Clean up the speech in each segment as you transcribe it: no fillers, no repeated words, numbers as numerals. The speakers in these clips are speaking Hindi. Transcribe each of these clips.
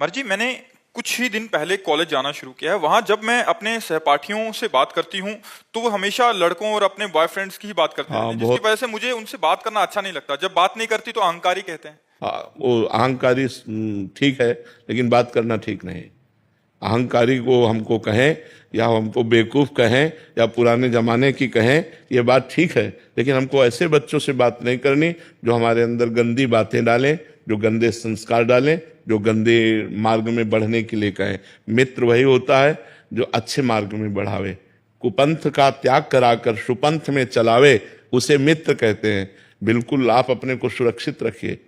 मर जी, मैंने कुछ ही दिन पहले कॉलेज जाना शुरू किया है। वहां जब मैं अपने सहपाठियों से बात करती हूँ तो वो हमेशा लड़कों और अपने बॉयफ्रेंड्स की ही बात करते रहते हाँ हैं, जिसकी बहुत। वजह से मुझे उनसे बात करना अच्छा नहीं लगता। जब बात नहीं करती तो अहंकारी कहते हैं। हाँ, वो अहंकारी ठीक है, लेकिन बात करना ठीक नहीं। अहंकारी को हमको कहें या हमको बेवकूफ कहें या पुराने जमाने की कहें, ये बात ठीक है, लेकिन हमको ऐसे बच्चों से बात नहीं करनी जो हमारे अंदर गंदी बातें डालें, जो गंदे संस्कार डालें, जो गंदे मार्ग में बढ़ने के लिए कहें। मित्र वही होता है जो अच्छे मार्ग में बढ़ावे, कुपंथ का त्याग कराकर सुपंथ में चलावे, उसे मित्र कहते हैं। बिल्कुल आप अपने को सुरक्षित रखिए।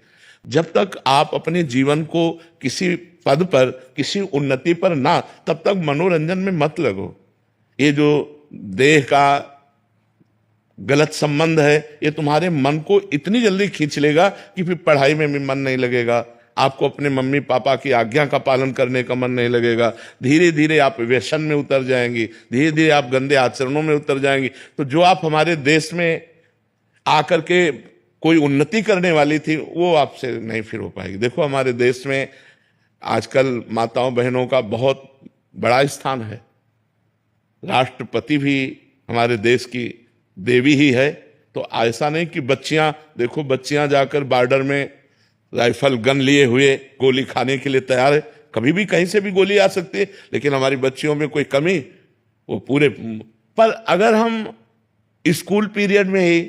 जब तक आप अपने जीवन को किसी पद पर, किसी उन्नति पर ना, तब तक मनोरंजन में मत लगो। ये जो देह का गलत संबंध है, ये तुम्हारे मन को इतनी जल्दी खींच लेगा कि फिर पढ़ाई में भी मन नहीं लगेगा, आपको अपने मम्मी पापा की आज्ञा का पालन करने का मन नहीं लगेगा। धीरे धीरे आप व्यसन में उतर जाएंगी, धीरे धीरे आप गंदे आचरणों में उतर जाएंगी। तो जो आप हमारे देश में आकर के कोई उन्नति करने वाली थी, वो आपसे नहीं फिर हो पाएगी। देखो हमारे देश में आजकल माताओं बहनों का बहुत बड़ा स्थान है। राष्ट्रपति भी हमारे देश की देवी ही है। तो ऐसा नहीं कि बच्चियां, देखो बच्चियां जाकर बॉर्डर में राइफल गन लिए हुए गोली खाने के लिए तैयार है। कभी भी कहीं से भी गोली आ सकती है, लेकिन हमारी बच्चियों में कोई कमी, वो पूरे। पर अगर हम स्कूल पीरियड में ही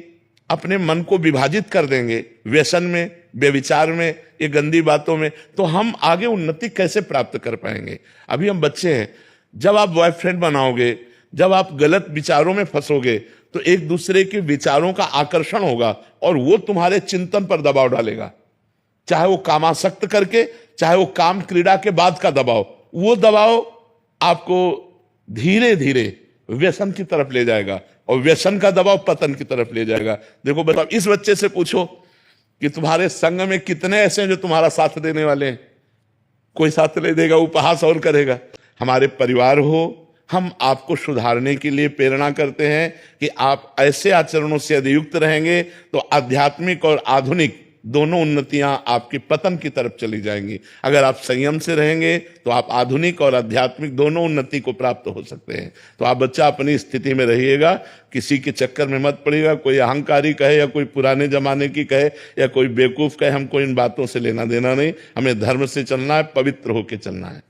अपने मन को विभाजित कर देंगे व्यसन में, व्यभिचार में, ये गंदी बातों में, तो हम आगे उन्नति कैसे प्राप्त कर पाएंगे? अभी हम बच्चे हैं। जब आप बॉयफ्रेंड बनाओगे, जब आप गलत विचारों में फंसोगे, तो एक दूसरे के विचारों का आकर्षण होगा और वो तुम्हारे चिंतन पर दबाव डालेगा। चाहे वो कामासक्त करके, चाहे वो काम क्रीड़ा के बाद का दबाव, वो दबाव आपको धीरे धीरे व्यसन की तरफ ले जाएगा और व्यसन का दबाव पतन की तरफ ले जाएगा। देखो बताओ, इस बच्चे से पूछो कि तुम्हारे संग में कितने ऐसे हैं जो तुम्हारा साथ देने वाले हैं? कोई साथ नहीं देगा, उपहास और करेगा। हमारे परिवार हो, हम आपको सुधारने के लिए प्रेरणा करते हैं कि आप ऐसे आचरणों से यदि युक्त रहेंगे तो आध्यात्मिक और आधुनिक दोनों उन्नतियां आपकी पतन की तरफ चली जाएंगी। अगर आप संयम से रहेंगे तो आप आधुनिक और आध्यात्मिक दोनों उन्नति को प्राप्त हो सकते हैं। तो आप बच्चा अपनी स्थिति में रहिएगा, किसी के चक्कर में मत पड़िएगा। कोई अहंकारी कहे या कोई पुराने जमाने की कहे या कोई बेवकूफ कहे, हमको इन बातों से लेना देना नहीं। हमें धर्म से चलना है, पवित्र होकर चलना है।